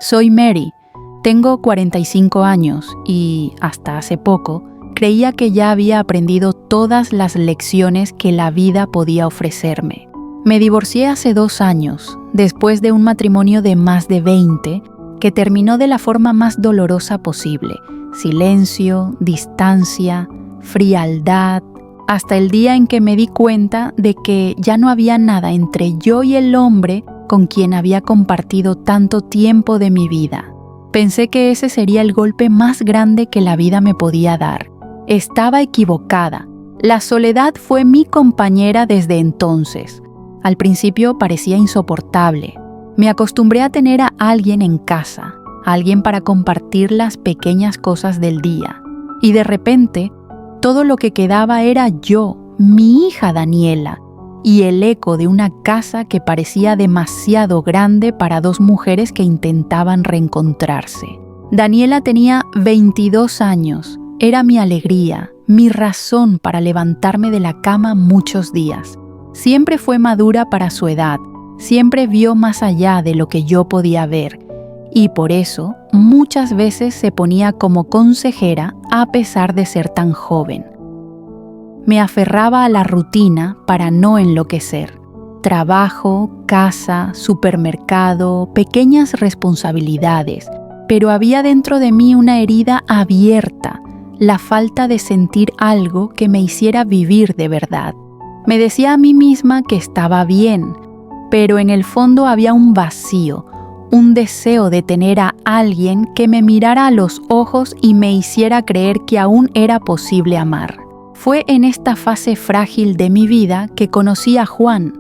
Soy Mary, tengo 45 años y, hasta hace poco, creía que ya había aprendido todas las lecciones que la vida podía ofrecerme. Me divorcié hace 2 años, después de un matrimonio de más de 20, que terminó de la forma más dolorosa posible: silencio, distancia, frialdad, hasta el día en que me di cuenta de que ya no había nada entre yo y el hombre con quien había compartido tanto tiempo de mi vida. Pensé que ese sería el golpe más grande que la vida me podía dar. Estaba equivocada. La soledad fue mi compañera desde entonces. Al principio parecía insoportable. Me acostumbré a tener a alguien en casa, alguien para compartir las pequeñas cosas del día. Y de repente, todo lo que quedaba era yo, mi hija Daniela, y el eco de una casa que parecía demasiado grande para 2 mujeres que intentaban reencontrarse. Daniela tenía 22 años, era mi alegría, mi razón para levantarme de la cama muchos días. Siempre fue madura para su edad, siempre vio más allá de lo que yo podía ver, y por eso muchas veces se ponía como consejera a pesar de ser tan joven. Me aferraba a la rutina para no enloquecer. Trabajo, casa, supermercado, pequeñas responsabilidades, pero había dentro de mí una herida abierta, la falta de sentir algo que me hiciera vivir de verdad. Me decía a mí misma que estaba bien, pero en el fondo había un vacío, un deseo de tener a alguien que me mirara a los ojos y me hiciera creer que aún era posible amar. Fue en esta fase frágil de mi vida que conocí a Juan.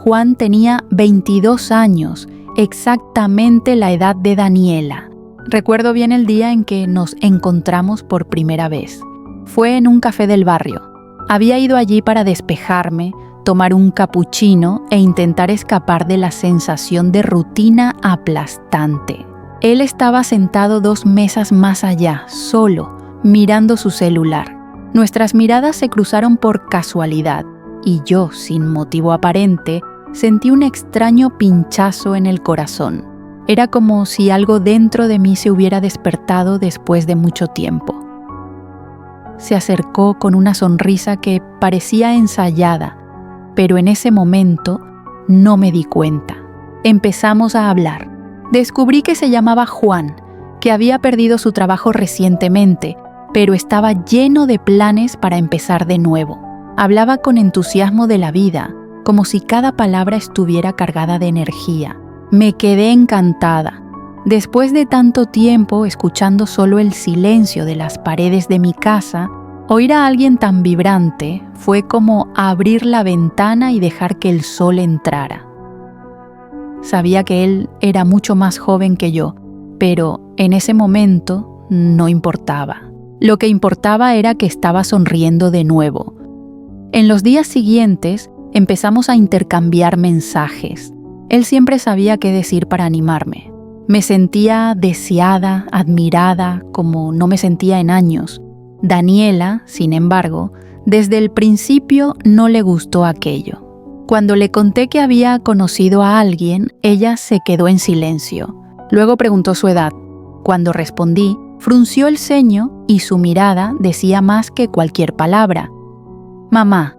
Juan tenía 22 años, exactamente la edad de Daniela. Recuerdo bien el día en que nos encontramos por primera vez. Fue en un café del barrio. Había ido allí para despejarme, tomar un capuchino e intentar escapar de la sensación de rutina aplastante. Él estaba sentado 2 mesas más allá, solo, mirando su celular. Nuestras miradas se cruzaron por casualidad y yo, sin motivo aparente, sentí un extraño pinchazo en el corazón. Era como si algo dentro de mí se hubiera despertado después de mucho tiempo. Se acercó con una sonrisa que parecía ensayada, pero en ese momento no me di cuenta. Empezamos a hablar. Descubrí que se llamaba Juan, que había perdido su trabajo recientemente, pero estaba lleno de planes para empezar de nuevo. Hablaba con entusiasmo de la vida, como si cada palabra estuviera cargada de energía. Me quedé encantada. Después de tanto tiempo escuchando solo el silencio de las paredes de mi casa, oír a alguien tan vibrante fue como abrir la ventana y dejar que el sol entrara. Sabía que él era mucho más joven que yo, pero en ese momento no importaba. Lo que importaba era que estaba sonriendo de nuevo. En los días siguientes empezamos a intercambiar mensajes. Él siempre sabía qué decir para animarme. Me sentía deseada, admirada, como no me sentía en años. Daniela, sin embargo, desde el principio no le gustó aquello. Cuando le conté que había conocido a alguien, ella se quedó en silencio. Luego preguntó su edad. Cuando respondí, frunció el ceño y su mirada decía más que cualquier palabra. «Mamá,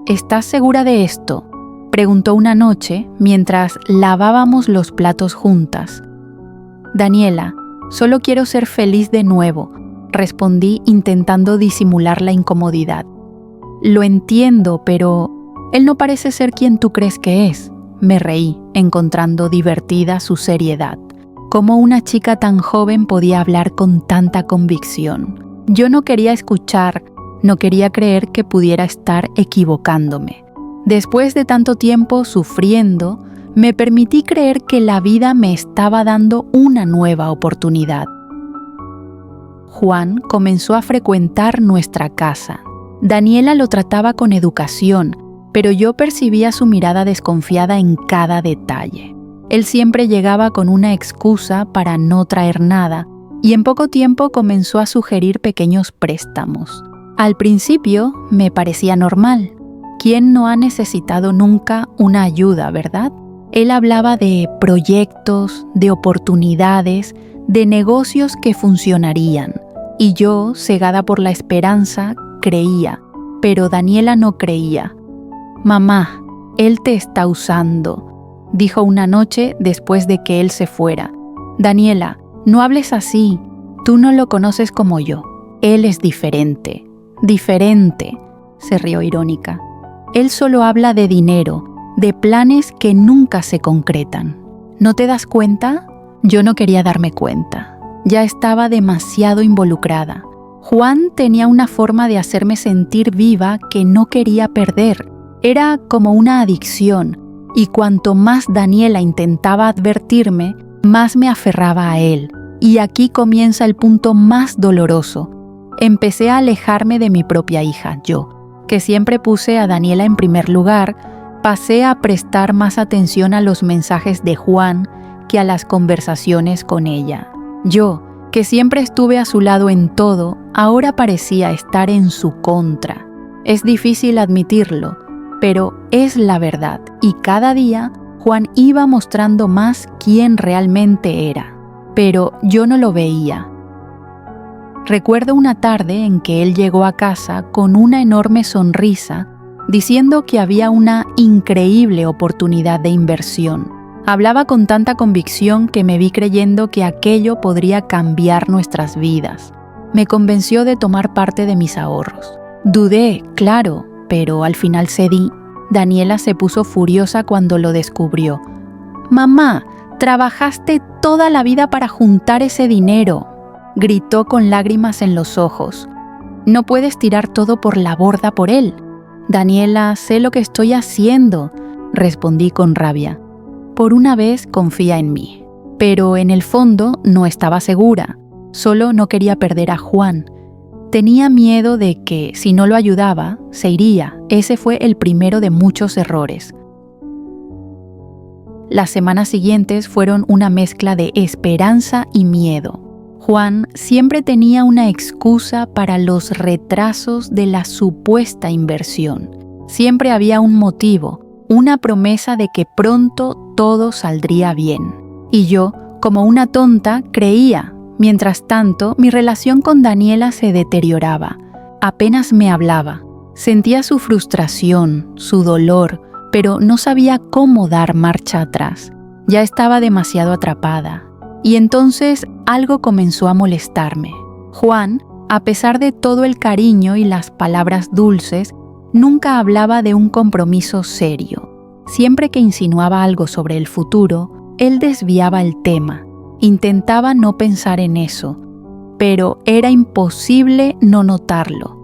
¿estás segura de esto?», preguntó una noche mientras lavábamos los platos juntas. «Daniela, solo quiero ser feliz de nuevo», respondí intentando disimular la incomodidad. «Lo entiendo, pero él no parece ser quien tú crees que es», me reí, encontrando divertida su seriedad. ¿Cómo una chica tan joven podía hablar con tanta convicción? Yo no quería escuchar, no quería creer que pudiera estar equivocándome. Después de tanto tiempo sufriendo, me permití creer que la vida me estaba dando una nueva oportunidad. Juan comenzó a frecuentar nuestra casa. Daniela lo trataba con educación, pero yo percibía su mirada desconfiada en cada detalle. Él siempre llegaba con una excusa para no traer nada y en poco tiempo comenzó a sugerir pequeños préstamos. Al principio me parecía normal. ¿Quién no ha necesitado nunca una ayuda, verdad? Él hablaba de proyectos, de oportunidades, de negocios que funcionarían. Y yo, cegada por la esperanza, creía, pero Daniela no creía. «Mamá, él te está usando», dijo una noche después de que él se fuera. «Daniela, no hables así, tú no lo conoces como yo. Él es diferente». «Diferente», se rió irónica. «Él solo habla de dinero, de planes que nunca se concretan. ¿No te das cuenta?». Yo no quería darme cuenta. Ya estaba demasiado involucrada. Juan tenía una forma de hacerme sentir viva que no quería perder. Era como una adicción, y cuanto más Daniela intentaba advertirme, más me aferraba a él. Y aquí comienza el punto más doloroso. Empecé a alejarme de mi propia hija, yo, que siempre puse a Daniela en primer lugar, pasé a prestar más atención a los mensajes de Juan que a las conversaciones con ella. Yo, que siempre estuve a su lado en todo, ahora parecía estar en su contra. Es difícil admitirlo, pero es la verdad, y cada día Juan iba mostrando más quién realmente era. Pero yo no lo veía. Recuerdo una tarde en que él llegó a casa con una enorme sonrisa, diciendo que había una increíble oportunidad de inversión. Hablaba con tanta convicción que me vi creyendo que aquello podría cambiar nuestras vidas. Me convenció de tomar parte de mis ahorros. Dudé, claro, pero al final cedí. Daniela se puso furiosa cuando lo descubrió. «Mamá, trabajaste toda la vida para juntar ese dinero», gritó con lágrimas en los ojos. «No puedes tirar todo por la borda por él». «Daniela, sé lo que estoy haciendo», respondí con rabia. «Por una vez confía en mí». Pero en el fondo no estaba segura, solo no quería perder a Juan. Tenía miedo de que, si no lo ayudaba, se iría. Ese fue el primero de muchos errores. Las semanas siguientes fueron una mezcla de esperanza y miedo. Juan siempre tenía una excusa para los retrasos de la supuesta inversión. Siempre había un motivo, una promesa de que pronto todo saldría bien. Y yo, como una tonta, creía. Mientras tanto, mi relación con Daniela se deterioraba. Apenas me hablaba. Sentía su frustración, su dolor, pero no sabía cómo dar marcha atrás. Ya estaba demasiado atrapada. Y entonces algo comenzó a molestarme. Juan, a pesar de todo el cariño y las palabras dulces, nunca hablaba de un compromiso serio. Siempre que insinuaba algo sobre el futuro, él desviaba el tema. Intentaba no pensar en eso, pero era imposible no notarlo.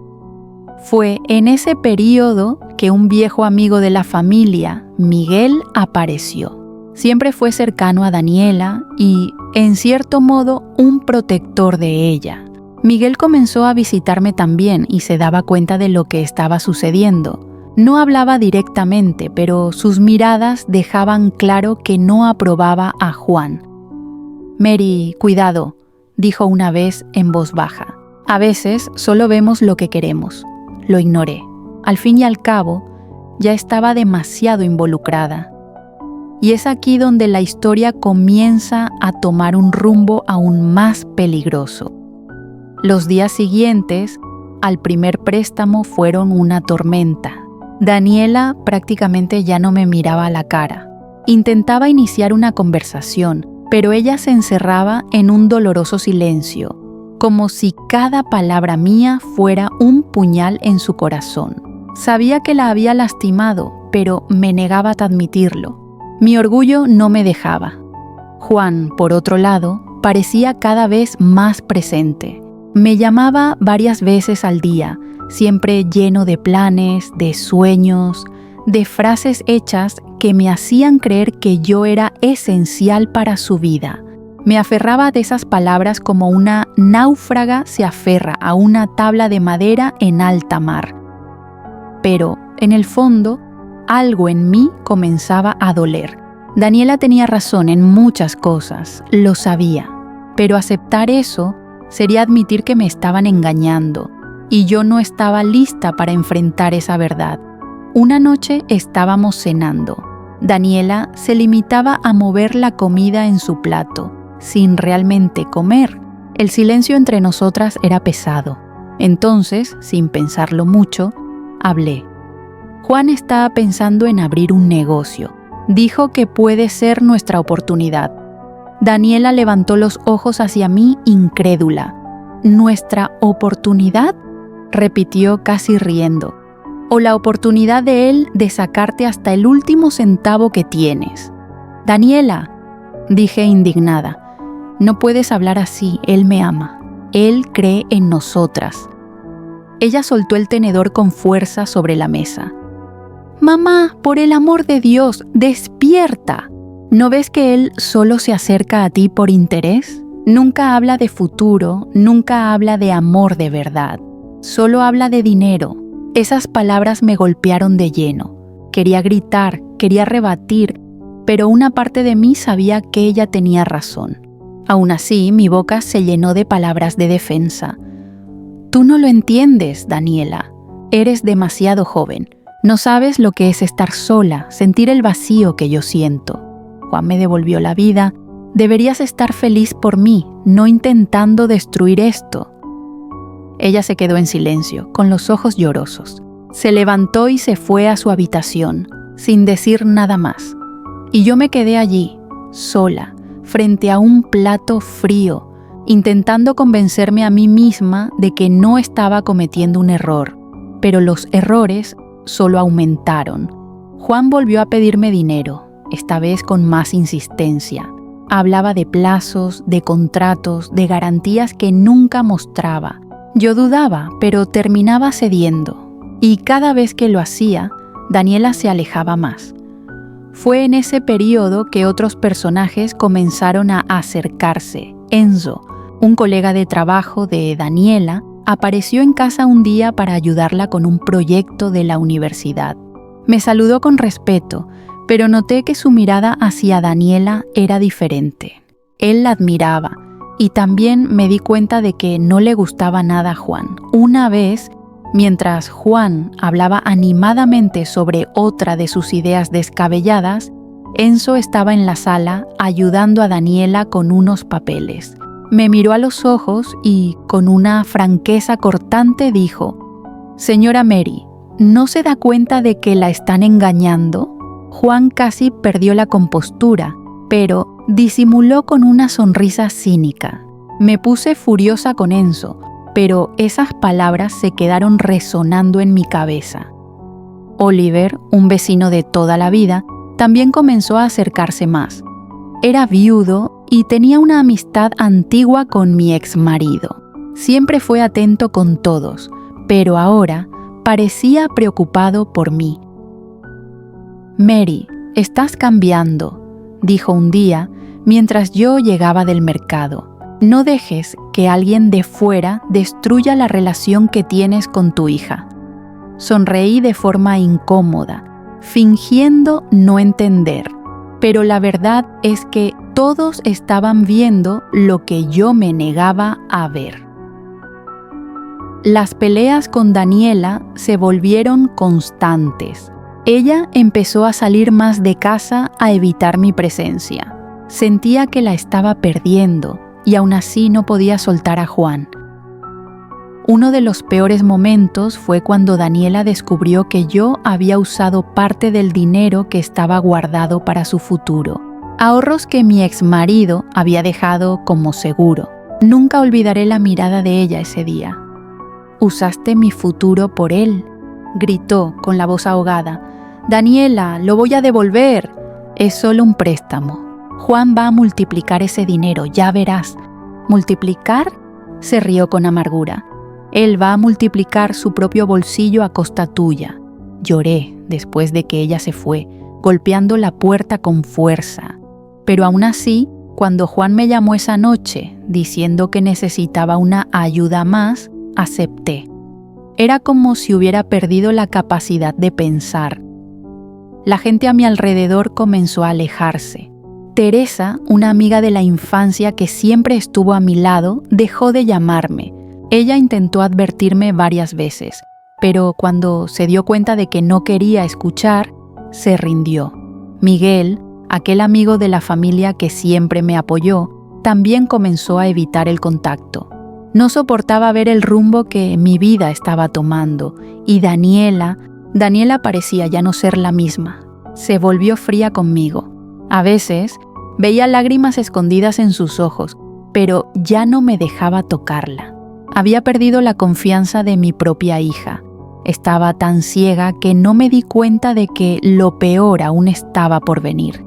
Fue en ese período que un viejo amigo de la familia, Miguel, apareció. Siempre fue cercano a Daniela y, en cierto modo, un protector de ella. Miguel comenzó a visitarme también y se daba cuenta de lo que estaba sucediendo. No hablaba directamente, pero sus miradas dejaban claro que no aprobaba a Juan. «Mary, cuidado», dijo una vez en voz baja. «A veces solo vemos lo que queremos». Lo ignoré. Al fin y al cabo, ya estaba demasiado involucrada. Y es aquí donde la historia comienza a tomar un rumbo aún más peligroso. Los días siguientes al primer préstamo fueron una tormenta. Daniela prácticamente ya no me miraba a la cara. Intentaba iniciar una conversación, pero ella se encerraba en un doloroso silencio, como si cada palabra mía fuera un puñal en su corazón. Sabía que la había lastimado, pero me negaba a admitirlo. Mi orgullo no me dejaba. Juan, por otro lado, parecía cada vez más presente. Me llamaba varias veces al día, siempre lleno de planes, de sueños, de frases hechas que me hacían creer que yo era esencial para su vida. Me aferraba de esas palabras como una náufraga se aferra a una tabla de madera en alta mar. Pero, en el fondo, algo en mí comenzaba a doler. Daniela tenía razón en muchas cosas, lo sabía, pero aceptar eso sería admitir que me estaban engañando, y yo no estaba lista para enfrentar esa verdad. Una noche estábamos cenando. Daniela se limitaba a mover la comida en su plato, sin realmente comer. El silencio entre nosotras era pesado. Entonces, sin pensarlo mucho, hablé. Juan estaba pensando en abrir un negocio. Dijo que puede ser nuestra oportunidad. Daniela levantó los ojos hacia mí, incrédula. ¿Nuestra oportunidad?, repitió casi riendo. O la oportunidad de él de sacarte hasta el último centavo que tienes. Daniela, dije indignada, no puedes hablar así, él me ama. Él cree en nosotras. Ella soltó el tenedor con fuerza sobre la mesa. Mamá, por el amor de Dios, despierta. ¿No ves que él solo se acerca a ti por interés? Nunca habla de futuro, nunca habla de amor de verdad. Solo habla de dinero. Esas palabras me golpearon de lleno. Quería gritar, quería rebatir, pero una parte de mí sabía que ella tenía razón. Aún así, mi boca se llenó de palabras de defensa. Tú no lo entiendes, Daniela. Eres demasiado joven. No sabes lo que es estar sola, sentir el vacío que yo siento. Juan me devolvió la vida. Deberías estar feliz por mí, no intentando destruir esto. Ella se quedó en silencio, con los ojos llorosos. Se levantó y se fue a su habitación, sin decir nada más. Y yo me quedé allí, sola, frente a un plato frío, intentando convencerme a mí misma de que no estaba cometiendo un error. Pero los errores solo aumentaron. Juan volvió a pedirme dinero, esta vez con más insistencia. Hablaba de plazos, de contratos, de garantías que nunca mostraba. Yo dudaba, pero terminaba cediendo. Y cada vez que lo hacía, Daniela se alejaba más. Fue en ese periodo que otros personajes comenzaron a acercarse. Enzo, un colega de trabajo de Daniela, apareció en casa un día para ayudarla con un proyecto de la universidad. Me saludó con respeto, pero noté que su mirada hacia Daniela era diferente. Él la admiraba, y también me di cuenta de que no le gustaba nada a Juan. Una vez, mientras Juan hablaba animadamente sobre otra de sus ideas descabelladas, Enzo estaba en la sala ayudando a Daniela con unos papeles. Me miró a los ojos y, con una franqueza cortante, dijo: «Señora Mary, ¿no se da cuenta de que la están engañando?» Juan casi perdió la compostura, pero disimuló con una sonrisa cínica. Me puse furiosa con Enzo, pero esas palabras se quedaron resonando en mi cabeza. Oliver, un vecino de toda la vida, también comenzó a acercarse más. Era viudo y tenía una amistad antigua con mi exmarido. Siempre fue atento con todos, pero ahora parecía preocupado por mí. «Mary, estás cambiando», dijo un día mientras yo llegaba del mercado. «No dejes que alguien de fuera destruya la relación que tienes con tu hija». Sonreí de forma incómoda, fingiendo no entender, pero la verdad es que todos estaban viendo lo que yo me negaba a ver. Las peleas con Daniela se volvieron constantes. Ella empezó a salir más de casa a evitar mi presencia. Sentía que la estaba perdiendo y aún así no podía soltar a Juan. Uno de los peores momentos fue cuando Daniela descubrió que yo había usado parte del dinero que estaba guardado para su futuro. Ahorros que mi exmarido había dejado como seguro. Nunca olvidaré la mirada de ella ese día. «Usaste mi futuro por él», gritó con la voz ahogada. «Daniela, lo voy a devolver. Es solo un préstamo. Juan va a multiplicar ese dinero, ya verás». «¿Multiplicar?», se rió con amargura. «Él va a multiplicar su propio bolsillo a costa tuya». Lloré después de que ella se fue, golpeando la puerta con fuerza. Pero aún así, cuando Juan me llamó esa noche diciendo que necesitaba una ayuda más, acepté. Era como si hubiera perdido la capacidad de pensar. La gente a mi alrededor comenzó a alejarse. Teresa, una amiga de la infancia que siempre estuvo a mi lado, dejó de llamarme. Ella intentó advertirme varias veces, pero cuando se dio cuenta de que no quería escuchar, se rindió. Miguel, aquel amigo de la familia que siempre me apoyó, también comenzó a evitar el contacto. No soportaba ver el rumbo que mi vida estaba tomando, y Daniela parecía ya no ser la misma. Se volvió fría conmigo. A veces veía lágrimas escondidas en sus ojos, pero ya no me dejaba tocarla. Había perdido la confianza de mi propia hija. Estaba tan ciega que no me di cuenta de que lo peor aún estaba por venir.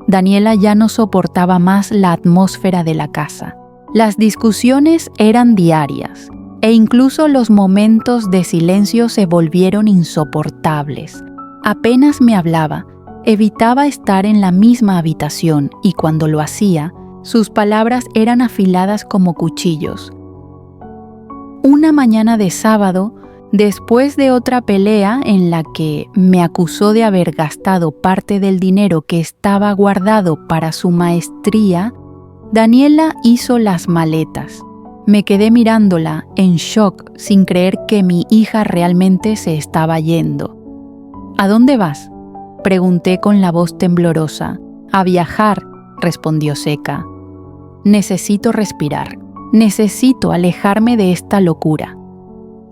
Daniela ya no soportaba más la atmósfera de la casa. Las discusiones eran diarias, e incluso los momentos de silencio se volvieron insoportables. Apenas me hablaba, evitaba estar en la misma habitación y cuando lo hacía, sus palabras eran afiladas como cuchillos. Una mañana de sábado, después de otra pelea en la que me acusó de haber gastado parte del dinero que estaba guardado para su maestría, Daniela hizo las maletas. Me quedé mirándola en shock sin creer que mi hija realmente se estaba yendo. ¿A dónde vas?, pregunté con la voz temblorosa. A viajar, respondió seca. Necesito respirar. Necesito alejarme de esta locura.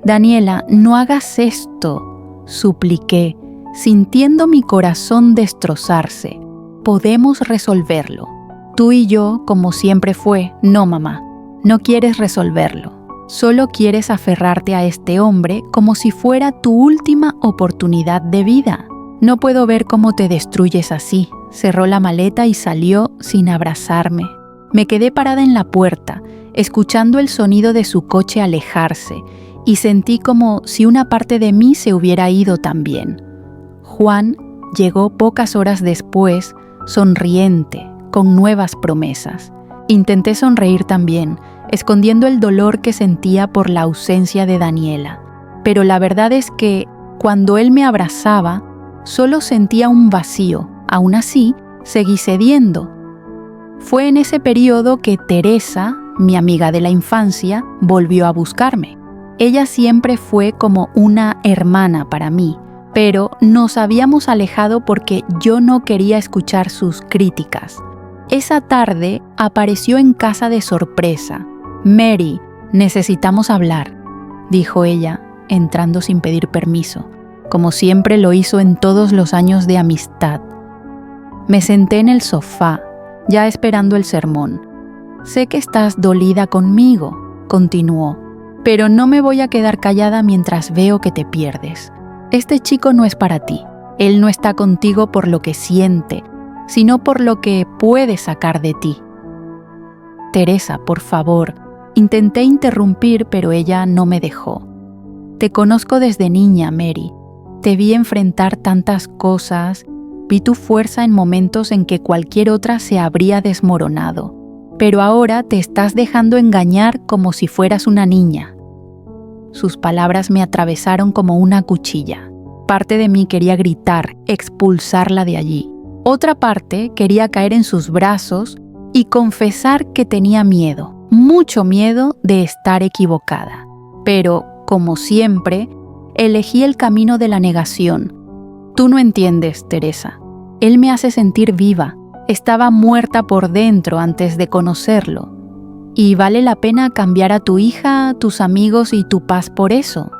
Daniela, no hagas esto, supliqué, sintiendo mi corazón destrozarse. Podemos resolverlo. Tú y yo, como siempre fue. No, mamá, no quieres resolverlo. Solo quieres aferrarte a este hombre como si fuera tu última oportunidad de vida. No puedo ver cómo te destruyes así. Cerró la maleta y salió sin abrazarme. Me quedé parada en la puerta, escuchando el sonido de su coche alejarse, y sentí como si una parte de mí se hubiera ido también. Juan llegó pocas horas después, sonriente, con nuevas promesas. Intenté sonreír también, escondiendo el dolor que sentía por la ausencia de Daniela. Pero la verdad es que, cuando él me abrazaba, solo sentía un vacío. Aún así, seguí cediendo. Fue en ese periodo que Teresa, mi amiga de la infancia, volvió a buscarme. Ella siempre fue como una hermana para mí, pero nos habíamos alejado porque yo no quería escuchar sus críticas. Esa tarde apareció en casa de sorpresa. «Mary, necesitamos hablar», dijo ella, entrando sin pedir permiso, como siempre lo hizo en todos los años de amistad. Me senté en el sofá, ya esperando el sermón. «Sé que estás dolida conmigo», continuó, «pero no me voy a quedar callada mientras veo que te pierdes. Este chico no es para ti. Él no está contigo por lo que siente, sino por lo que puede sacar de ti». «Teresa, por favor», intenté interrumpir, pero ella no me dejó. «Te conozco desde niña, Mary. Te vi enfrentar tantas cosas, vi tu fuerza en momentos en que cualquier otra se habría desmoronado. Pero ahora te estás dejando engañar como si fueras una niña». Sus palabras me atravesaron como una cuchilla. Parte de mí quería gritar, expulsarla de allí. Otra parte quería caer en sus brazos y confesar que tenía miedo, mucho miedo de estar equivocada. Pero, como siempre, elegí el camino de la negación. «Tú no entiendes, Teresa. Él me hace sentir viva. Estaba muerta por dentro antes de conocerlo. ¿Y vale la pena cambiar a tu hija, tus amigos y tu paz por eso?»,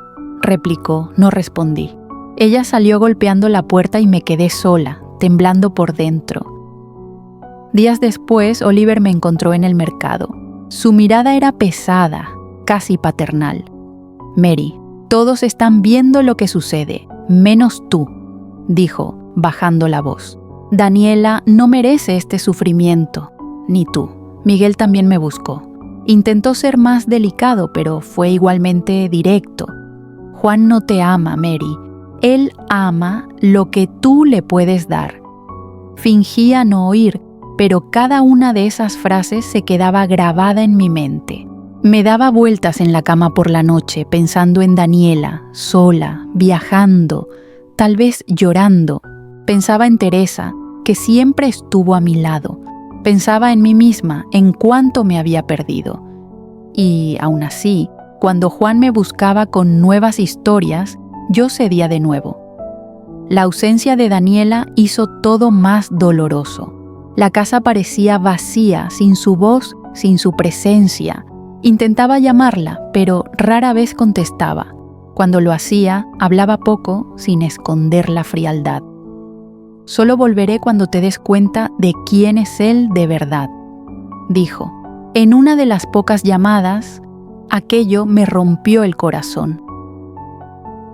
replicó. No respondí. Ella salió golpeando la puerta y me quedé sola, temblando por dentro. Días después, Oliver me encontró en el mercado. Su mirada era pesada, casi paternal. «Mary, todos están viendo lo que sucede, menos tú», dijo, bajando la voz. «Daniela no merece este sufrimiento, ni tú». Miguel también me buscó. Intentó ser más delicado, pero fue igualmente directo. «Juan no te ama, Mary. Él ama lo que tú le puedes dar». Fingía no oír, pero cada una de esas frases se quedaba grabada en mi mente. Me daba vueltas en la cama por la noche, pensando en Daniela, sola, viajando, tal vez llorando. Pensaba en Teresa, que siempre estuvo a mi lado. Pensaba en mí misma, en cuánto me había perdido. Y, aún así, cuando Juan me buscaba con nuevas historias, yo cedía de nuevo. La ausencia de Daniela hizo todo más doloroso. La casa parecía vacía, sin su voz, sin su presencia. Intentaba llamarla, pero rara vez contestaba. Cuando lo hacía, hablaba poco, sin esconder la frialdad. «Solo volveré cuando te des cuenta de quién es él de verdad», dijo. En una de las pocas llamadas, aquello me rompió el corazón.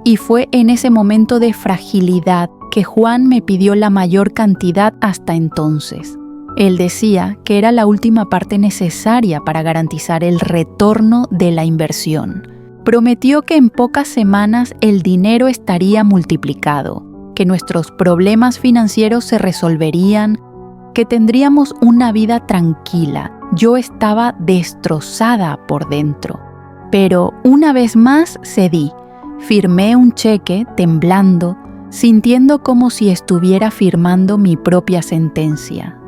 Y fue en ese momento de fragilidad que Juan me pidió la mayor cantidad hasta entonces. Él decía que era la última parte necesaria para garantizar el retorno de la inversión. Prometió que en pocas semanas el dinero estaría multiplicado, que nuestros problemas financieros se resolverían, que tendríamos una vida tranquila. Yo estaba destrozada por dentro. Pero una vez más cedí. Firmé un cheque temblando, sintiendo como si estuviera firmando mi propia sentencia.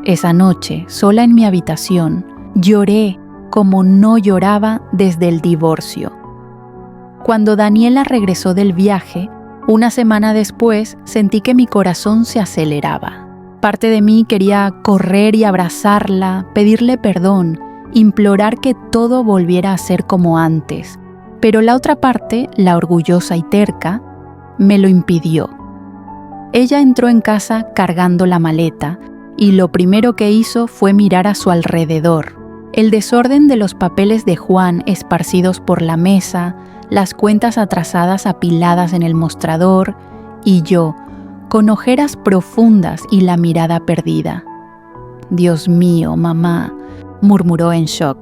Esa noche, sola en mi habitación, lloré como no lloraba desde el divorcio. Cuando Daniela regresó del viaje, una semana después sentí que mi corazón se aceleraba. Parte de mí quería correr y abrazarla, pedirle perdón, implorar que todo volviera a ser como antes. Pero la otra parte, la orgullosa y terca, me lo impidió. Ella entró en casa cargando la maleta y lo primero que hizo fue mirar a su alrededor. El desorden de los papeles de Juan esparcidos por la mesa, las cuentas atrasadas apiladas en el mostrador y yo, con ojeras profundas y la mirada perdida. «Dios mío, mamá», murmuró en shock.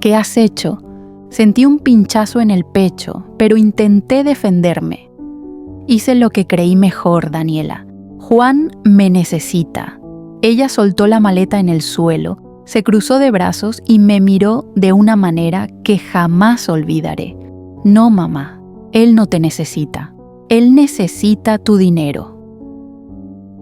«¿Qué has hecho?» Sentí un pinchazo en el pecho, pero intenté defenderme. Hice lo que creí mejor, Daniela. Juan me necesita. Ella soltó la maleta en el suelo, se cruzó de brazos y me miró de una manera que jamás olvidaré. No, mamá, él no te necesita. Él necesita tu dinero.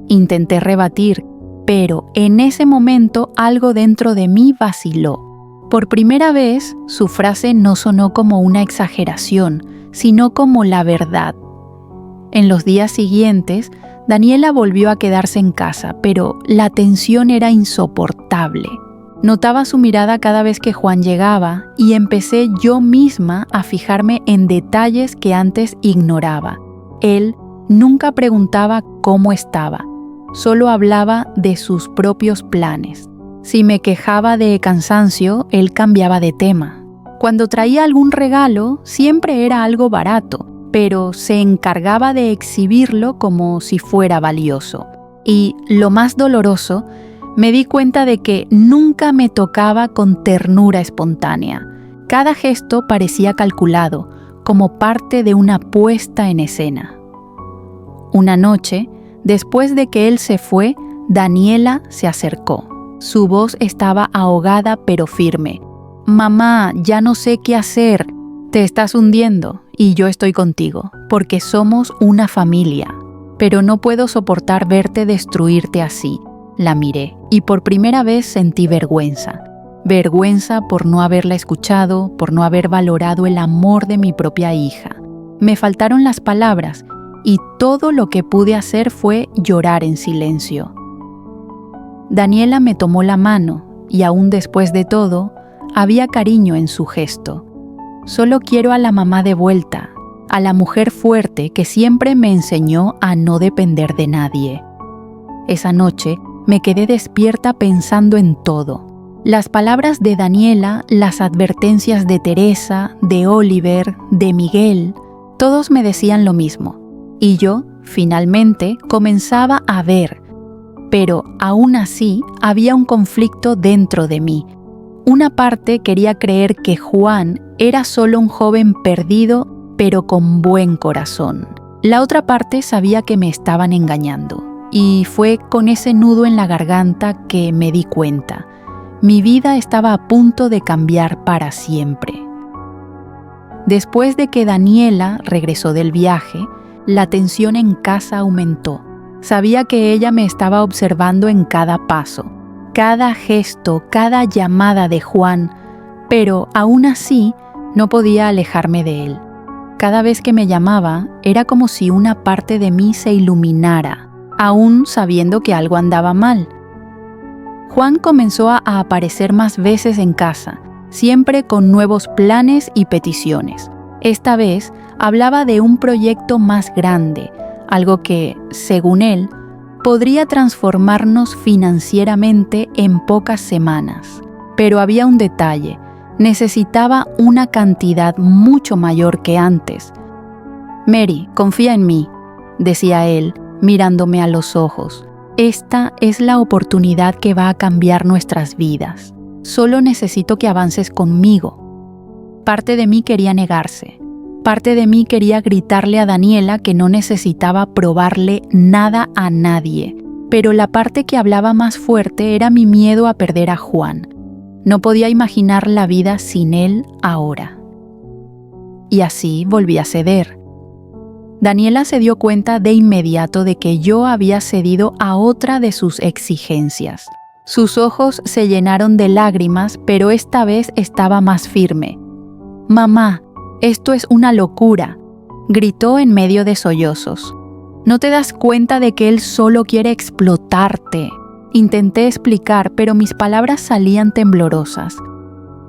Intenté rebatir, pero en ese momento algo dentro de mí vaciló. Por primera vez, su frase no sonó como una exageración, sino como la verdad. En los días siguientes, Daniela volvió a quedarse en casa, pero la tensión era insoportable. Notaba su mirada cada vez que Juan llegaba y empecé yo misma a fijarme en detalles que antes ignoraba. Él nunca preguntaba cómo estaba, solo hablaba de sus propios planes. Si me quejaba de cansancio, él cambiaba de tema. Cuando traía algún regalo, siempre era algo barato, pero se encargaba de exhibirlo como si fuera valioso. Y, lo más doloroso, me di cuenta de que nunca me tocaba con ternura espontánea. Cada gesto parecía calculado, como parte de una puesta en escena. Una noche, después de que él se fue, Daniela se acercó. Su voz estaba ahogada pero firme. «Mamá, ya no sé qué hacer. Te estás hundiendo y yo estoy contigo, porque somos una familia. Pero no puedo soportar verte destruirte así». La miré y por primera vez sentí vergüenza. Vergüenza por no haberla escuchado, por no haber valorado el amor de mi propia hija. Me faltaron las palabras y todo lo que pude hacer fue llorar en silencio. Daniela me tomó la mano y aún después de todo, había cariño en su gesto. Solo quiero a la mamá de vuelta, a la mujer fuerte que siempre me enseñó a no depender de nadie. Esa noche me quedé despierta pensando en todo. Las palabras de Daniela, las advertencias de Teresa, de Oliver, de Miguel, todos me decían lo mismo. Y yo, finalmente, comenzaba a ver. Pero aún así había un conflicto dentro de mí. Una parte quería creer que Juan era solo un joven perdido, pero con buen corazón. La otra parte sabía que me estaban engañando. Y fue con ese nudo en la garganta que me di cuenta. Mi vida estaba a punto de cambiar para siempre. Después de que Daniela regresó del viaje, la tensión en casa aumentó. Sabía que ella me estaba observando en cada paso, cada gesto, cada llamada de Juan, pero aún así no podía alejarme de él. Cada vez que me llamaba, era como si una parte de mí se iluminara, aún sabiendo que algo andaba mal. Juan comenzó a aparecer más veces en casa, siempre con nuevos planes y peticiones. Esta vez hablaba de un proyecto más grande, algo que, según él, podría transformarnos financieramente en pocas semanas. Pero había un detalle: necesitaba una cantidad mucho mayor que antes. «Mary, confía en mí», decía él, mirándome a los ojos. «Esta es la oportunidad que va a cambiar nuestras vidas. Solo necesito que avances conmigo». Parte de mí quería negarse. Parte de mí quería gritarle a Daniela que no necesitaba probarle nada a nadie. Pero la parte que hablaba más fuerte era mi miedo a perder a Juan. No podía imaginar la vida sin él ahora. Y así volví a ceder. Daniela se dio cuenta de inmediato de que yo había cedido a otra de sus exigencias. Sus ojos se llenaron de lágrimas, pero esta vez estaba más firme. «Mamá, esto es una locura», gritó en medio de sollozos. «¿No te das cuenta de que él solo quiere explotarte?». Intenté explicar, pero mis palabras salían temblorosas.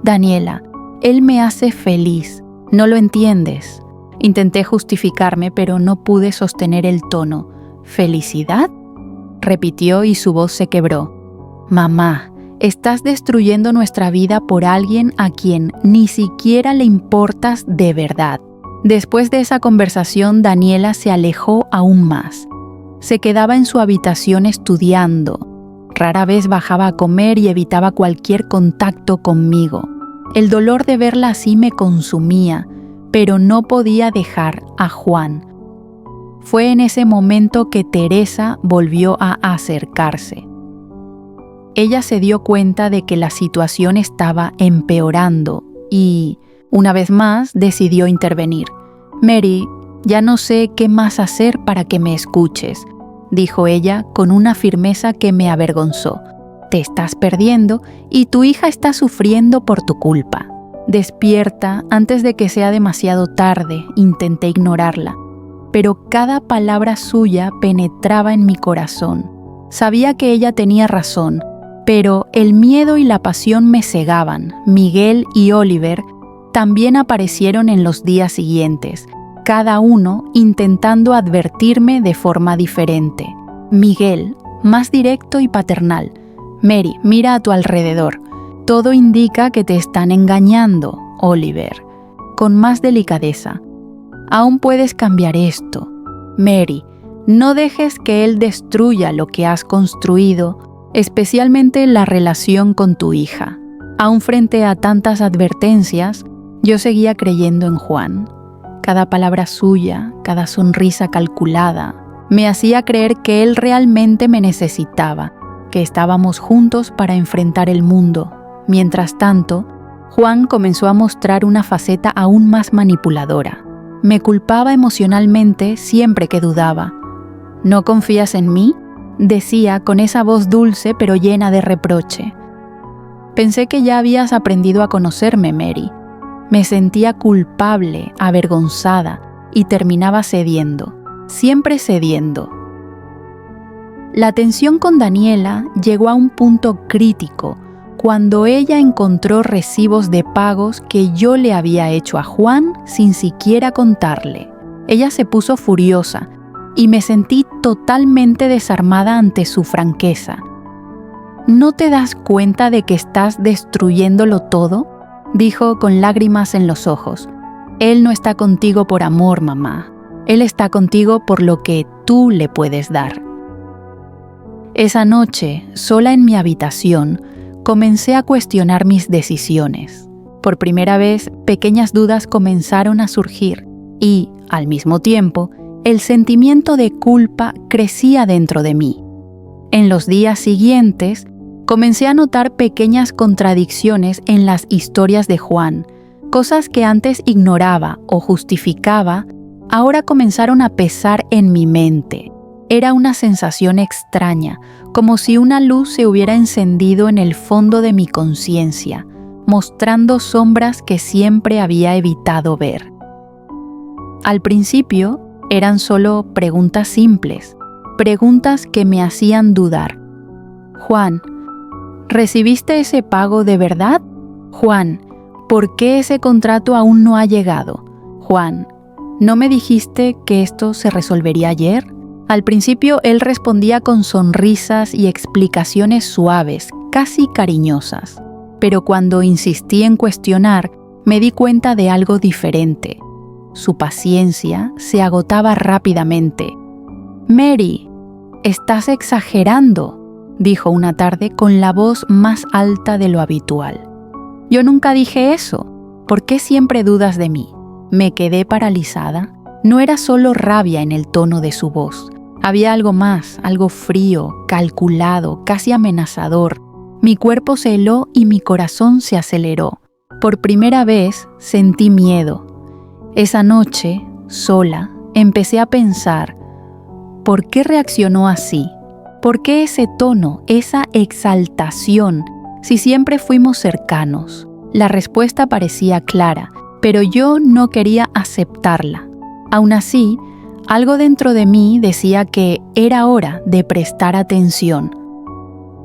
«Daniela, él me hace feliz. ¿No lo entiendes?». Intenté justificarme, pero no pude sostener el tono. «¿Felicidad?», repitió y su voz se quebró. «Mamá, estás destruyendo nuestra vida por alguien a quien ni siquiera le importas de verdad». Después de esa conversación, Daniela se alejó aún más. Se quedaba en su habitación estudiando. Rara vez bajaba a comer y evitaba cualquier contacto conmigo. El dolor de verla así me consumía, pero no podía dejar a Juan. Fue en ese momento que Teresa volvió a acercarse. Ella se dio cuenta de que la situación estaba empeorando y, una vez más, decidió intervenir. «Mary, ya no sé qué más hacer para que me escuches», dijo ella con una firmeza que me avergonzó. «Te estás perdiendo y tu hija está sufriendo por tu culpa. Despierta antes de que sea demasiado tarde», intenté ignorarla. Pero cada palabra suya penetraba en mi corazón. Sabía que ella tenía razón, pero el miedo y la pasión me cegaban. Miguel y Oliver también aparecieron en los días siguientes, cada uno intentando advertirme de forma diferente. Miguel, más directo y paternal. «Mary, mira a tu alrededor. Todo indica que te están engañando». Oliver, con más delicadeza. «Aún puedes cambiar esto. Mary, no dejes que él destruya lo que has construido, especialmente la relación con tu hija». Aún frente a tantas advertencias, yo seguía creyendo en Juan. Cada palabra suya, cada sonrisa calculada, me hacía creer que él realmente me necesitaba, que estábamos juntos para enfrentar el mundo. Mientras tanto, Juan comenzó a mostrar una faceta aún más manipuladora. Me culpaba emocionalmente siempre que dudaba. «¿No confías en mí?», decía con esa voz dulce pero llena de reproche. «Pensé que ya habías aprendido a conocerme, Mary». Me sentía culpable, avergonzada y terminaba cediendo, siempre cediendo. La tensión con Daniela llegó a un punto crítico cuando ella encontró recibos de pagos que yo le había hecho a Juan sin siquiera contarle. Ella se puso furiosa y me sentí totalmente desarmada ante su franqueza. «¿No te das cuenta de que estás destruyéndolo todo?», dijo con lágrimas en los ojos. «Él no está contigo por amor, mamá. Él está contigo por lo que tú le puedes dar». Esa noche, sola en mi habitación, comencé a cuestionar mis decisiones. Por primera vez, pequeñas dudas comenzaron a surgir y, al mismo tiempo, el sentimiento de culpa crecía dentro de mí. En los días siguientes, comencé a notar pequeñas contradicciones en las historias de Juan. Cosas que antes ignoraba o justificaba, ahora comenzaron a pesar en mi mente. Era una sensación extraña, como si una luz se hubiera encendido en el fondo de mi conciencia, mostrando sombras que siempre había evitado ver. Al principio eran solo preguntas simples, preguntas que me hacían dudar. Juan, ¿recibiste ese pago de verdad? Juan, ¿por qué ese contrato aún no ha llegado? Juan, ¿no me dijiste que esto se resolvería ayer? Al principio él respondía con sonrisas y explicaciones suaves, casi cariñosas. Pero cuando insistí en cuestionar, me di cuenta de algo diferente. Su paciencia se agotaba rápidamente. «Mary, estás exagerando», dijo una tarde con la voz más alta de lo habitual. «Yo nunca dije eso. ¿Por qué siempre dudas de mí?» Me quedé paralizada. No era solo rabia en el tono de su voz. Había algo más, algo frío, calculado, casi amenazador. Mi cuerpo se heló y mi corazón se aceleró. Por primera vez sentí miedo. Esa noche, sola, empecé a pensar, ¿por qué reaccionó así? ¿Por qué ese tono, esa exaltación, si siempre fuimos cercanos? La respuesta parecía clara, pero yo no quería aceptarla. Aún así, algo dentro de mí decía que era hora de prestar atención.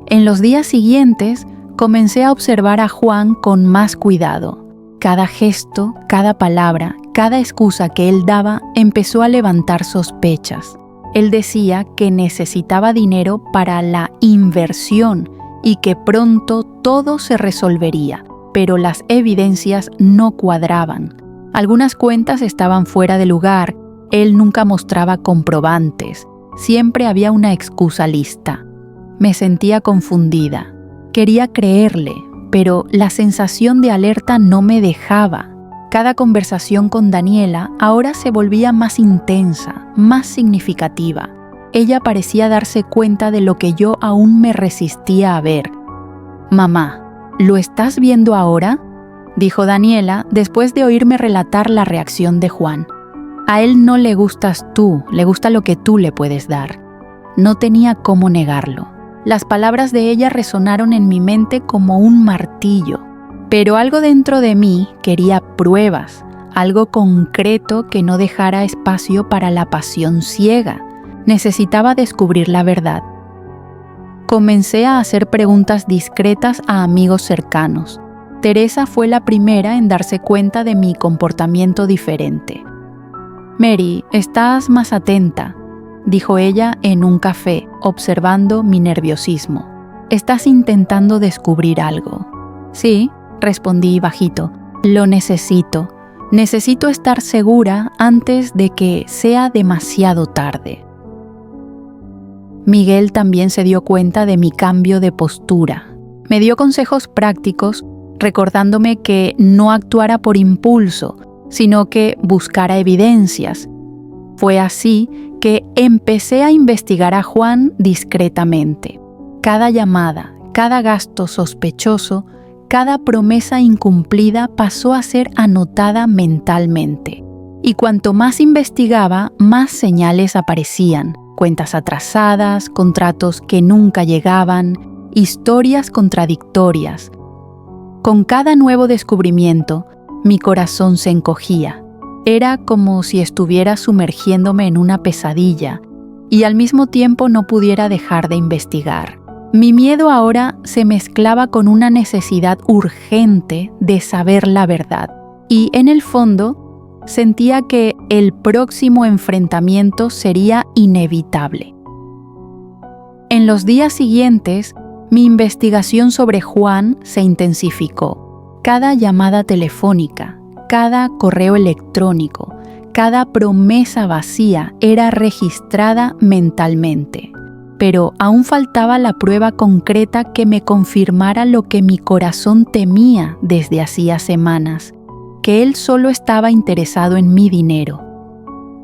En los días siguientes, comencé a observar a Juan con más cuidado. Cada gesto, cada palabra, cada excusa que él daba empezó a levantar sospechas. Él decía que necesitaba dinero para la inversión y que pronto todo se resolvería, pero las evidencias no cuadraban. Algunas cuentas estaban fuera de lugar, él nunca mostraba comprobantes, siempre había una excusa lista. Me sentía confundida. Quería creerle, pero la sensación de alerta no me dejaba. Cada conversación con Daniela ahora se volvía más intensa, más significativa. Ella parecía darse cuenta de lo que yo aún me resistía a ver. «Mamá, ¿lo estás viendo ahora?», dijo Daniela después de oírme relatar la reacción de Juan. «A él no le gustas tú, le gusta lo que tú le puedes dar». No tenía cómo negarlo. Las palabras de ella resonaron en mi mente como un martillo. Pero algo dentro de mí quería pruebas, algo concreto que no dejara espacio para la pasión ciega. Necesitaba descubrir la verdad. Comencé a hacer preguntas discretas a amigos cercanos. Teresa fue la primera en darse cuenta de mi comportamiento diferente. «Mary, estás más atenta», dijo ella en un café, observando mi nerviosismo. «Estás intentando descubrir algo». «Sí», respondí bajito. «Lo necesito. Necesito estar segura antes de que sea demasiado tarde». Miguel también se dio cuenta de mi cambio de postura. Me dio consejos prácticos, recordándome que no actuara por impulso, sino que buscara evidencias. Fue así que empecé a investigar a Juan discretamente. Cada llamada, cada gasto sospechoso, cada promesa incumplida pasó a ser anotada mentalmente. Y cuanto más investigaba, más señales aparecían. Cuentas atrasadas, contratos que nunca llegaban, historias contradictorias. Con cada nuevo descubrimiento, mi corazón se encogía. Era como si estuviera sumergiéndome en una pesadilla y al mismo tiempo no pudiera dejar de investigar. Mi miedo ahora se mezclaba con una necesidad urgente de saber la verdad y, en el fondo, sentía que el próximo enfrentamiento sería inevitable. En los días siguientes, mi investigación sobre Juan se intensificó. Cada llamada telefónica, cada correo electrónico, cada promesa vacía era registrada mentalmente. Pero aún faltaba la prueba concreta que me confirmara lo que mi corazón temía desde hacía semanas, que él solo estaba interesado en mi dinero.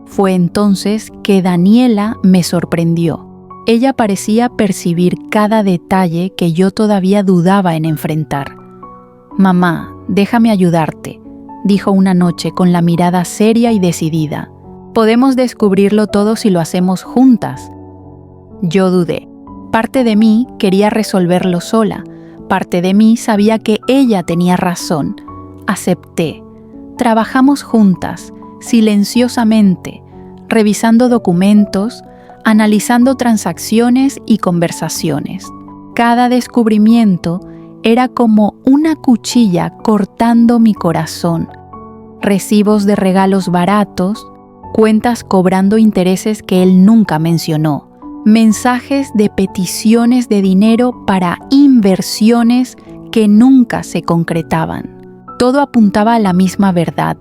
Fue entonces que Daniela me sorprendió. Ella parecía percibir cada detalle que yo todavía dudaba en enfrentar. «Mamá, déjame ayudarte», dijo una noche con la mirada seria y decidida. «Podemos descubrirlo todo si lo hacemos juntas». Yo dudé. Parte de mí quería resolverlo sola. Parte de mí sabía que ella tenía razón. Acepté. Trabajamos juntas. silenciosamente, revisando documentos, analizando transacciones y conversaciones. Cada descubrimiento era como una cuchilla cortando mi corazón. Recibos de regalos baratos, cuentas cobrando intereses que él nunca mencionó, mensajes de peticiones de dinero para inversiones que nunca se concretaban. Todo apuntaba a la misma verdad.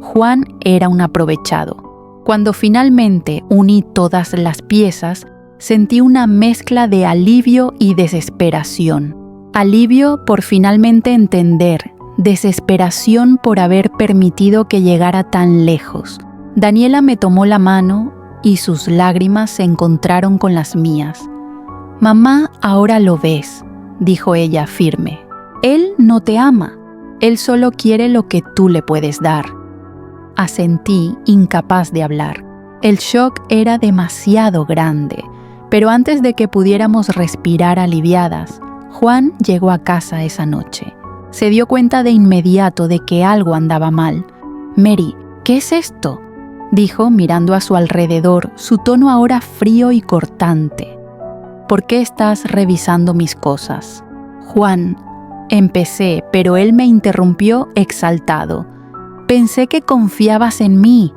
Juan era un aprovechado. Cuando finalmente uní todas las piezas, sentí una mezcla de alivio y desesperación. Alivio por finalmente entender, desesperación por haber permitido que llegara tan lejos. Daniela me tomó la mano y sus lágrimas se encontraron con las mías. «Mamá, ahora lo ves», dijo ella firme. «Él no te ama. Él solo quiere lo que tú le puedes dar». Asentí, incapaz de hablar. El shock era demasiado grande, pero antes de que pudiéramos respirar aliviadas, Juan llegó a casa esa noche. Se dio cuenta de inmediato de que algo andaba mal. «Mary, ¿qué es esto?», dijo mirando a su alrededor, su tono ahora frío y cortante. «¿Por qué estás revisando mis cosas?». «Juan», empecé, pero él me interrumpió exaltado. «Pensé que confiabas en mí»,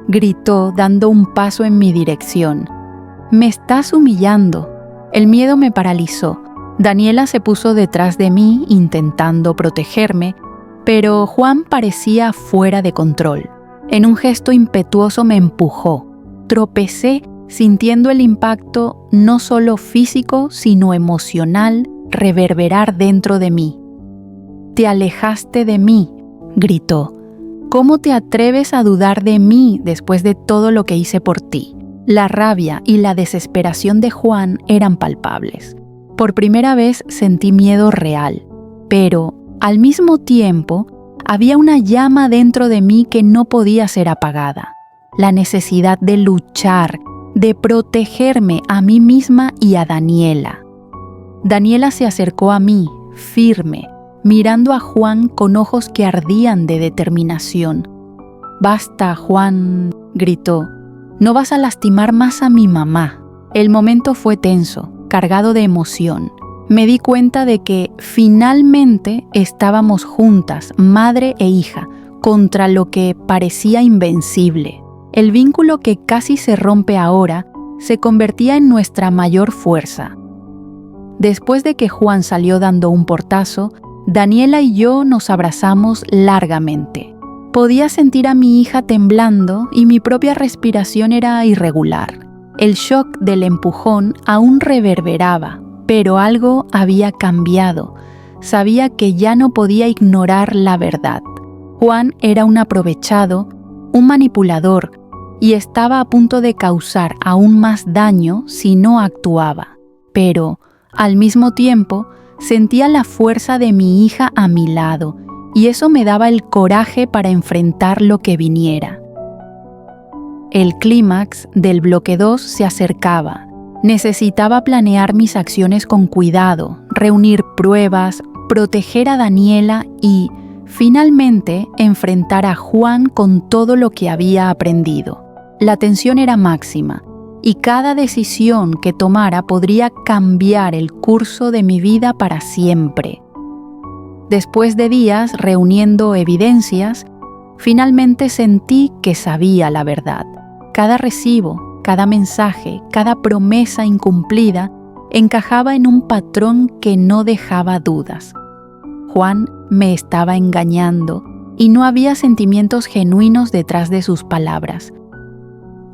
gritó dando un paso en mi dirección. «Me estás humillando». El miedo me paralizó. Daniela se puso detrás de mí intentando protegerme, pero Juan parecía fuera de control. En un gesto impetuoso me empujó. Tropecé sintiendo el impacto no solo físico, sino emocional reverberar dentro de mí. «Te alejaste de mí», gritó. «¿Cómo te atreves a dudar de mí después de todo lo que hice por ti?». La rabia y la desesperación de Juan eran palpables. Por primera vez sentí miedo real, pero, al mismo tiempo, había una llama dentro de mí que no podía ser apagada. La necesidad de luchar, de protegerme a mí misma y a Daniela. Daniela se acercó a mí, firme, mirando a Juan con ojos que ardían de determinación. «Basta, Juan», gritó. «No vas a lastimar más a mi mamá». El momento fue tenso, cargado de emoción. Me di cuenta de que finalmente estábamos juntas, madre e hija, contra lo que parecía invencible. El vínculo que casi se rompe ahora se convertía en nuestra mayor fuerza. Después de que Juan salió dando un portazo, Daniela y yo nos abrazamos largamente. Podía sentir a mi hija temblando y mi propia respiración era irregular. El shock del empujón aún reverberaba, pero algo había cambiado. Sabía que ya no podía ignorar la verdad. Juan era un aprovechado, un manipulador, y estaba a punto de causar aún más daño si no actuaba. Pero, al mismo tiempo, sentía la fuerza de mi hija a mi lado, y eso me daba el coraje para enfrentar lo que viniera. El clímax del bloque 2 se acercaba. Necesitaba planear mis acciones con cuidado, reunir pruebas, proteger a Daniela y, finalmente, enfrentar a Juan con todo lo que había aprendido. La tensión era máxima, y cada decisión que tomara podría cambiar el curso de mi vida para siempre. Después de días reuniendo evidencias, finalmente sentí que sabía la verdad. Cada recibo, cada mensaje, cada promesa incumplida encajaba en un patrón que no dejaba dudas. Juan me estaba engañando y no había sentimientos genuinos detrás de sus palabras.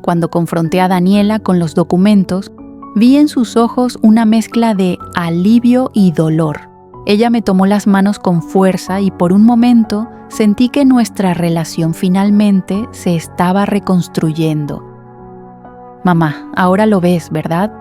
Cuando confronté a Daniela con los documentos, vi en sus ojos una mezcla de alivio y dolor. Ella me tomó las manos con fuerza y por un momento sentí que nuestra relación finalmente se estaba reconstruyendo. «Mamá, ahora lo ves, ¿verdad?»,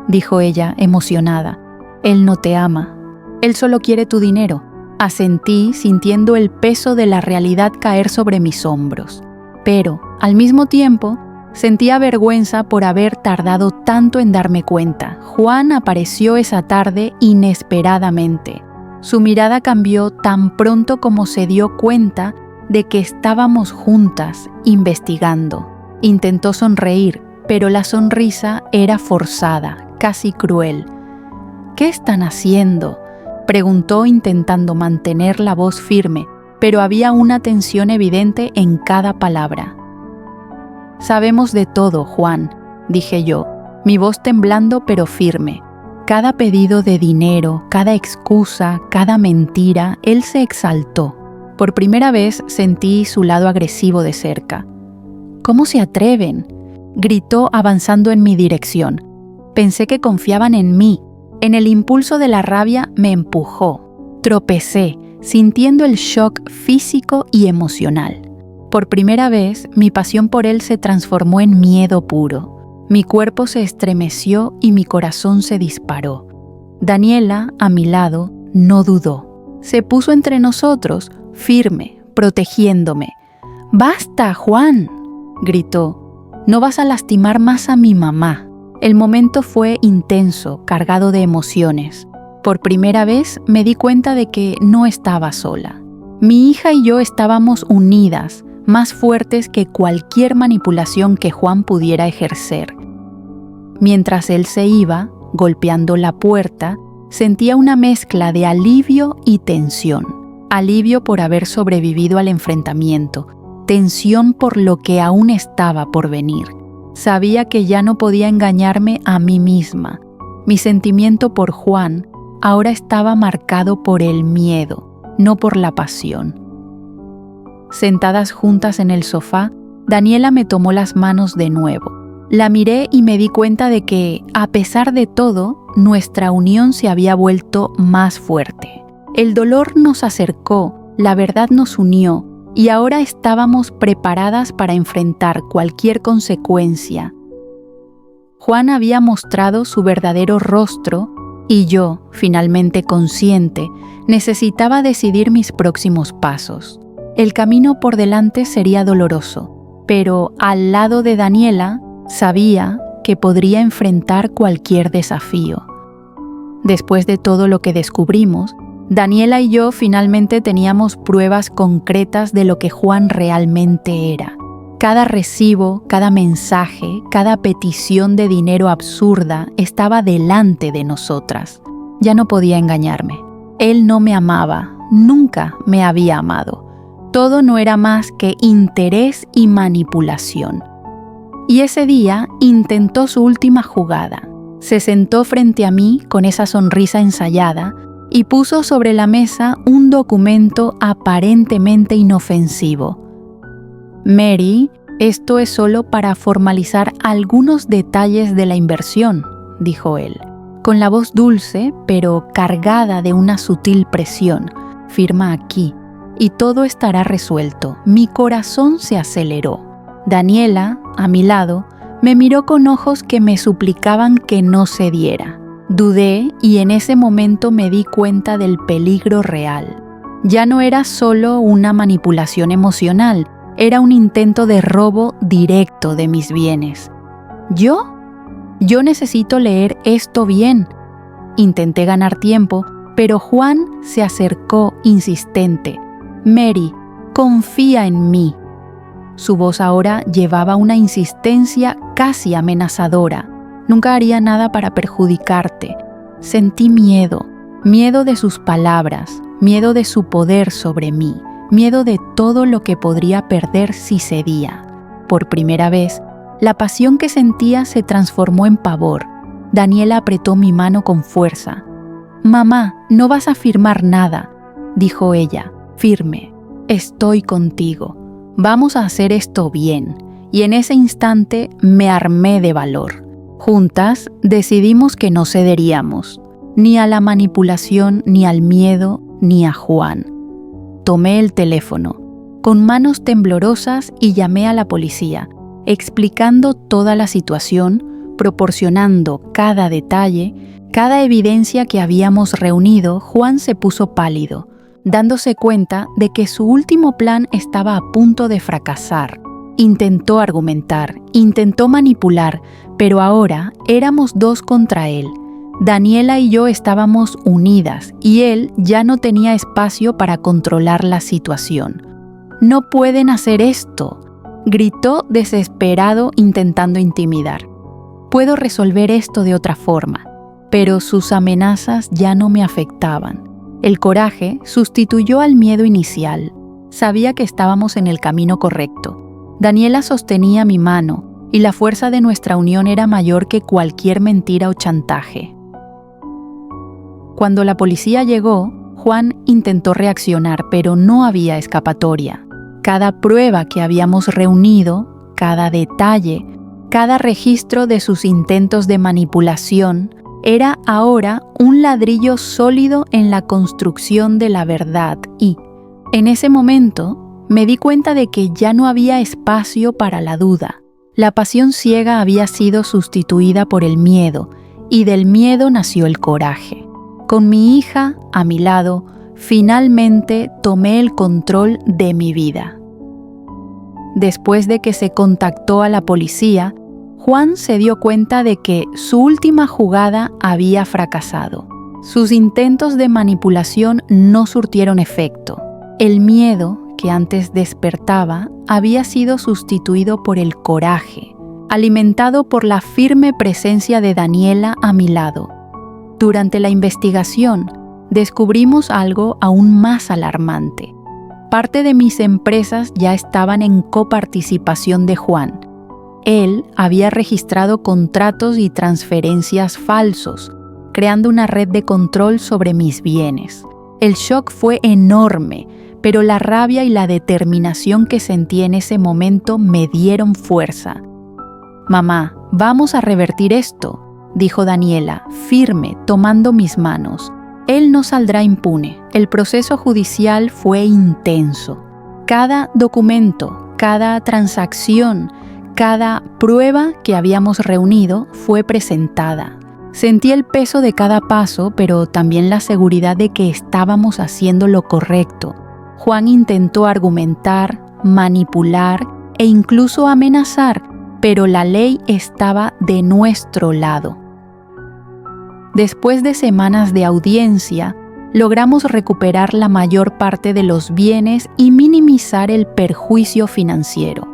dijo ella, emocionada. «Él no te ama. Él solo quiere tu dinero». Asentí, sintiendo el peso de la realidad caer sobre mis hombros. Pero, al mismo tiempo, sentía vergüenza por haber tardado tanto en darme cuenta. Juan apareció esa tarde inesperadamente. Su mirada cambió tan pronto como se dio cuenta de que estábamos juntas investigando. Intentó sonreír, pero la sonrisa era forzada, casi cruel. ¿Qué están haciendo?, preguntó intentando mantener la voz firme, pero había una tensión evidente en cada palabra. Sabemos de todo, Juan, dije yo, mi voz temblando pero firme. Cada pedido de dinero, cada excusa, cada mentira, él se exaltó. Por primera vez sentí su lado agresivo de cerca. ¿Cómo se atreven?, gritó avanzando en mi dirección. Pensé que confiaban en mí. En el impulso de la rabia me empujó. Tropecé, sintiendo el shock físico y emocional. Por primera vez, mi pasión por él se transformó en miedo puro. Mi cuerpo se estremeció y mi corazón se disparó. Daniela, a mi lado, no dudó. Se puso entre nosotros, firme, protegiéndome. «¡Basta, Juan!», gritó. «No vas a lastimar más a mi mamá». El momento fue intenso, cargado de emociones. Por primera vez me di cuenta de que no estaba sola. Mi hija y yo estábamos unidas, más fuertes que cualquier manipulación que Juan pudiera ejercer. Mientras él se iba, golpeando la puerta, sentía una mezcla de alivio y tensión. Alivio por haber sobrevivido al enfrentamiento, tensión por lo que aún estaba por venir. Sabía que ya no podía engañarme a mí misma. Mi sentimiento por Juan ahora estaba marcado por el miedo, no por la pasión. Sentadas juntas en el sofá, Daniela me tomó las manos de nuevo. La miré y me di cuenta de que, a pesar de todo, nuestra unión se había vuelto más fuerte. El dolor nos acercó, la verdad nos unió, y ahora estábamos preparadas para enfrentar cualquier consecuencia. Juan había mostrado su verdadero rostro y yo, finalmente consciente, necesitaba decidir mis próximos pasos. El camino por delante sería doloroso, pero al lado de Daniela sabía que podría enfrentar cualquier desafío. Después de todo lo que descubrimos, Daniela y yo finalmente teníamos pruebas concretas de lo que Juan realmente era. Cada recibo, cada mensaje, cada petición de dinero absurda estaba delante de nosotras. Ya no podía engañarme. Él no me amaba, nunca me había amado. Todo no era más que interés y manipulación. Y ese día intentó su última jugada. Se sentó frente a mí con esa sonrisa ensayada y puso sobre la mesa un documento aparentemente inofensivo. «Mary, esto es solo para formalizar algunos detalles de la inversión», dijo él, con la voz dulce pero cargada de una sutil presión. «Firma aquí y todo estará resuelto». Mi corazón se aceleró. Daniela, a mi lado, me miró con ojos que me suplicaban que no cediera. Dudé y en ese momento me di cuenta del peligro real. Ya no era solo una manipulación emocional, era un intento de robo directo de mis bienes. ¿Yo? Yo necesito leer esto bien. Intenté ganar tiempo, pero Juan se acercó insistente. «Mary, confía en mí». Su voz ahora llevaba una insistencia casi amenazadora. «Nunca haría nada para perjudicarte». Sentí miedo de sus palabras, miedo de su poder sobre mí, miedo de todo lo que podría perder si cedía. Por primera vez, la pasión que sentía se transformó en pavor. Daniela apretó mi mano con fuerza. «Mamá, no vas a firmar nada», dijo ella, firme. «Estoy contigo. Vamos a hacer esto bien». Y en ese instante me armé de valor. Juntas decidimos que no cederíamos, ni a la manipulación, ni al miedo, ni a Juan. Tomé el teléfono, con manos temblorosas, y llamé a la policía, explicando toda la situación, proporcionando cada detalle, cada evidencia que habíamos reunido. Juan se puso pálido, dándose cuenta de que su último plan estaba a punto de fracasar. Intentó argumentar, intentó manipular, pero ahora éramos dos contra él. Daniela y yo estábamos unidas y él ya no tenía espacio para controlar la situación. no pueden hacer esto», gritó desesperado intentando intimidar. Puedo resolver esto de otra forma, pero sus amenazas ya no me afectaban. El coraje sustituyó al miedo inicial. Sabía que estábamos en el camino correcto. Daniela sostenía mi mano y la fuerza de nuestra unión era mayor que cualquier mentira o chantaje. Cuando la policía llegó, Juan intentó reaccionar, pero no había escapatoria. Cada prueba que habíamos reunido, cada detalle, cada registro de sus intentos de manipulación, era ahora un ladrillo sólido en la construcción de la verdad y, en ese momento, me di cuenta de que ya no había espacio para la duda. La pasión ciega había sido sustituida por el miedo, y del miedo nació el coraje. Con mi hija a mi lado, finalmente tomé el control de mi vida. Después de que se contactó a la policía, Juan se dio cuenta de que su última jugada había fracasado. Sus intentos de manipulación no surtieron efecto. El miedo que antes despertaba había sido sustituido por el coraje, alimentado por la firme presencia de Daniela a mi lado. Durante la investigación, descubrimos algo aún más alarmante. Parte de mis empresas ya estaban en coparticipación de Juan. Él había registrado contratos y transferencias falsos, creando una red de control sobre mis bienes. El shock fue enorme, pero la rabia y la determinación que sentí en ese momento me dieron fuerza. «Mamá, vamos a revertir esto», dijo Daniela, firme, tomando mis manos. «Él no saldrá impune». El proceso judicial fue intenso. Cada documento, cada transacción, cada prueba que habíamos reunido fue presentada. Sentí el peso de cada paso, pero también la seguridad de que estábamos haciendo lo correcto. Juan intentó argumentar, manipular e incluso amenazar, pero la ley estaba de nuestro lado. Después de semanas de audiencia, logramos recuperar la mayor parte de los bienes y minimizar el perjuicio financiero.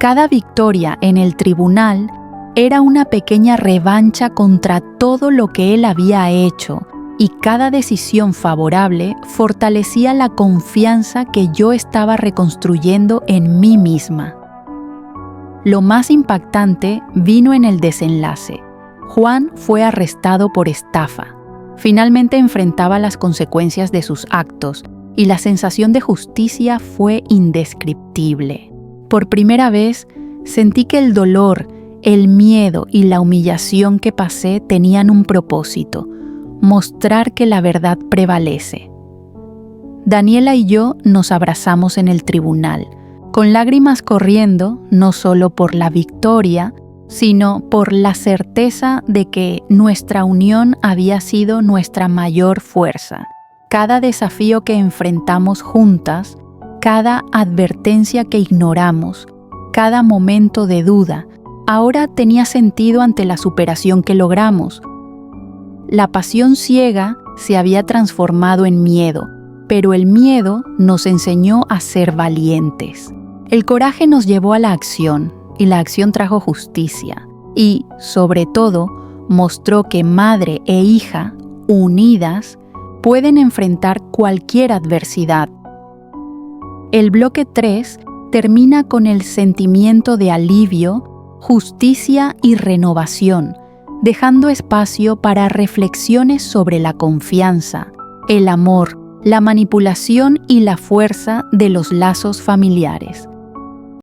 Cada victoria en el tribunal era una pequeña revancha contra todo lo que él había hecho, y cada decisión favorable fortalecía la confianza que yo estaba reconstruyendo en mí misma. Lo más impactante vino en el desenlace. Juan fue arrestado por estafa. Finalmente enfrentaba las consecuencias de sus actos y la sensación de justicia fue indescriptible. Por primera vez sentí que el dolor, el miedo y la humillación que pasé tenían un propósito: mostrar que la verdad prevalece. Daniela y yo nos abrazamos en el tribunal, con lágrimas corriendo no solo por la victoria, sino por la certeza de que nuestra unión había sido nuestra mayor fuerza. Cada desafío que enfrentamos juntas, cada advertencia que ignoramos, cada momento de duda, ahora tenía sentido ante la superación que logramos. La pasión ciega se había transformado en miedo, pero el miedo nos enseñó a ser valientes. El coraje nos llevó a la acción, y la acción trajo justicia, y, sobre todo, mostró que madre e hija, unidas, pueden enfrentar cualquier adversidad. El bloque 3 termina con el sentimiento de alivio, justicia y renovación, dejando espacio para reflexiones sobre la confianza, el amor, la manipulación y la fuerza de los lazos familiares.